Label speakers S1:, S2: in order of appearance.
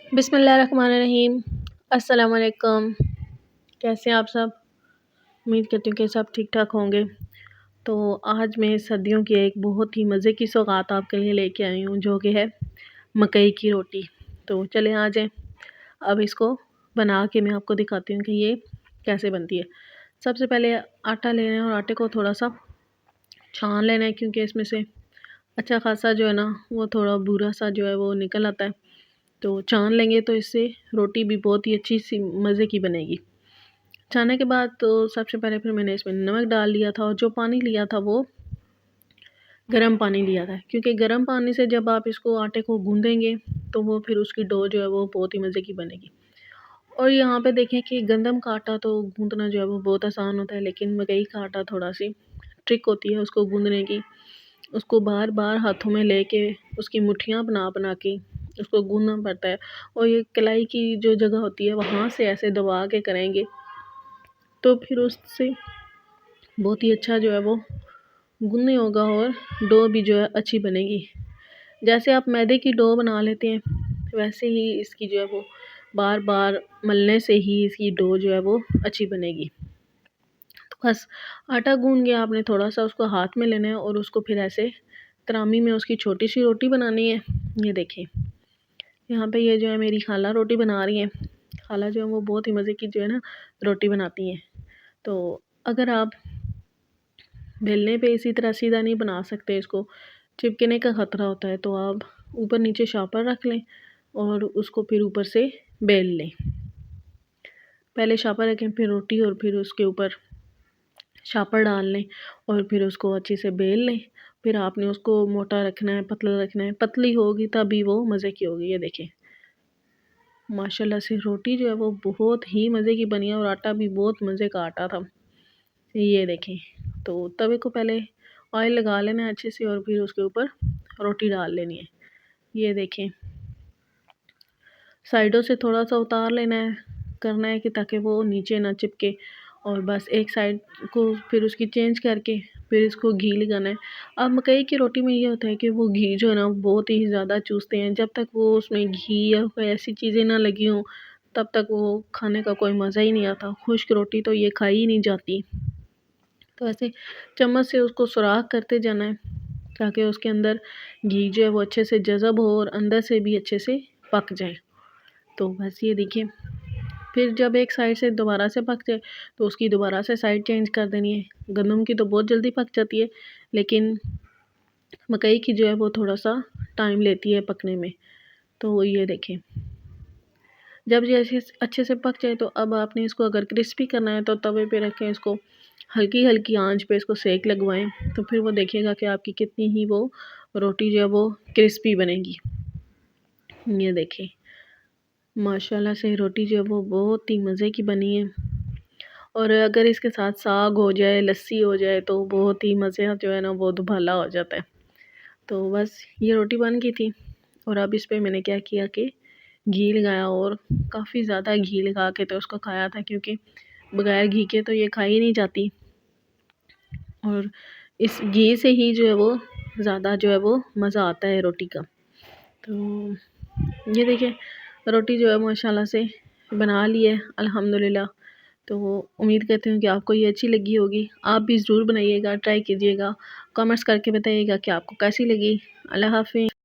S1: बिस्मिल्लाहिर्रहमानिर्रहीम। अस्सलाम वालेकुम। कैसे हैं आप सब? उम्मीद करती हूँ कि सब ठीक ठाक होंगे। तो आज मैं सर्दियों की एक बहुत ही मज़े की सौगात आपके लिए लेके आई हूँ, जो कि है मकई की रोटी। तो चलें आ जाएं, अब इसको बना के मैं आपको दिखाती हूँ कि ये कैसे बनती है। सबसे पहले आटा लेना है और आटे को थोड़ा सा छान लेना है, क्योंकि इसमें से अच्छा खासा जो है ना वो थोड़ा भूरा सा जो है वो निकल आता है। तो छान लेंगे तो इससे रोटी भी बहुत ही अच्छी सी मज़े की बनेगी। छानने के बाद तो सबसे पहले फिर मैंने इसमें नमक डाल लिया था, और जो पानी लिया था वो गर्म पानी लिया था, क्योंकि गर्म पानी से जब आप इसको आटे को गूँधेंगे तो वो फिर उसकी डो जो है वो बहुत ही मज़े की बनेगी। और यहाँ पे देखें कि गंदम का आटा तो गूँधना जो है वो बहुत आसान होता है, लेकिन मकई का आटा थोड़ा सी ट्रिक होती है उसको गूँधने की। उसको बार बार हाथों में लेके उसकी मुट्ठियाँ बना बना के उसको गूँधना पड़ता है, और ये कलाई की जो जगह होती है वहाँ से ऐसे दबा के करेंगे तो फिर उससे बहुत ही अच्छा जो है वो गूँधने होगा, और डो भी जो है अच्छी बनेगी। जैसे आप मैदे की डो बना लेते हैं वैसे ही इसकी जो है वो बार बार मलने से ही इसकी डो जो है वो अच्छी बनेगी। तो बस आटा गूँध के आपने थोड़ा सा उसको हाथ में लेना है, और उसको फिर ऐसे तरामी में उसकी छोटी सी रोटी बनानी है। ये देखें, यहाँ पे ये जो है मेरी खाला रोटी बना रही हैं। खाला जो है वो बहुत ही मज़े की जो है ना रोटी बनाती हैं। तो अगर आप बेलने पे इसी तरह सीधा नहीं बना सकते, इसको चिपकने का ख़तरा होता है, तो आप ऊपर नीचे शापर रख लें और उसको फिर ऊपर से बेल लें। पहले शापर रखें, फिर रोटी, और फिर उसके ऊपर शापर डाल लें और फिर उसको अच्छे से बेल लें। फिर आपने उसको मोटा रखना है, पतला रखना है। पतली होगी तभी वो मज़े की होगी। ये देखें, माशाल्लाह से रोटी जो है वो बहुत ही मज़े की बनी है, और आटा भी बहुत मज़े का आटा था। ये देखें, तो तवे को पहले ऑयल लगा लेना है अच्छे से, और फिर उसके ऊपर रोटी डाल लेनी है। ये देखें, साइडों से थोड़ा सा उतार लेना है, करना है कि ताकि वो नीचे ना चिपके। और बस एक साइड को फिर उसकी चेंज करके फिर इसको घी लगाना है। अब मकई की रोटी में ये होता है कि वो घी जो है ना बहुत ही ज़्यादा चूसते हैं। जब तक वो उसमें घी या कोई ऐसी चीज़ें ना लगी हों तब तक वो खाने का कोई मज़ा ही नहीं आता। खुश्क रोटी तो ये खाई ही नहीं जाती। तो ऐसे चम्मच से उसको सुराख करते जाना है, ताकि उसके अंदर घी जो है वो अच्छे से जज़ब हो और अंदर से भी अच्छे से पक जाए। तो बस ये देखिए, फिर जब एक साइड से दोबारा से पक जाए तो उसकी दोबारा से साइड चेंज कर देनी है। गंदम की तो बहुत जल्दी पक जाती है, लेकिन मकई की जो है वो थोड़ा सा टाइम लेती है पकने में। तो ये देखें, जब जैसे अच्छे से पक जाए तो अब आपने इसको अगर क्रिस्पी करना है तो तवे पे रखें, इसको हल्की हल्की आंच पे इसको सेक लगवाएं, तो फिर वो देखिएगा कि आपकी कितनी ही वो रोटी जो है वो क्रिस्पी बनेगी। ये देखें, माशाल्लाह से रोटी जो है वो बहुत ही मज़े की बनी है, और अगर इसके साथ साग हो जाए, लस्सी हो जाए तो बहुत ही मज़े जो है ना वो दुभाला हो जाता है। तो बस ये रोटी बन गई थी, और अब इस पे मैंने क्या किया कि घी लगाया, और काफ़ी ज़्यादा घी लगा के तो उसको खाया था, क्योंकि बगैर घी के तो ये खाई नहीं जाती, और इस घी से ही जो है वो ज़्यादा जो है वो मज़ा आता है रोटी का। तो ये देखिए, रोटी जो है माशाल्लाह से बना ली है अल्हम्दुलिल्लाह। तो उम्मीद करती हूँ कि आपको ये अच्छी लगी होगी। आप भी ज़रूर बनाइएगा, ट्राई कीजिएगा, कमेंट्स करके बताइएगा कि आपको कैसी लगी। अल्लाह हाफ़िज़।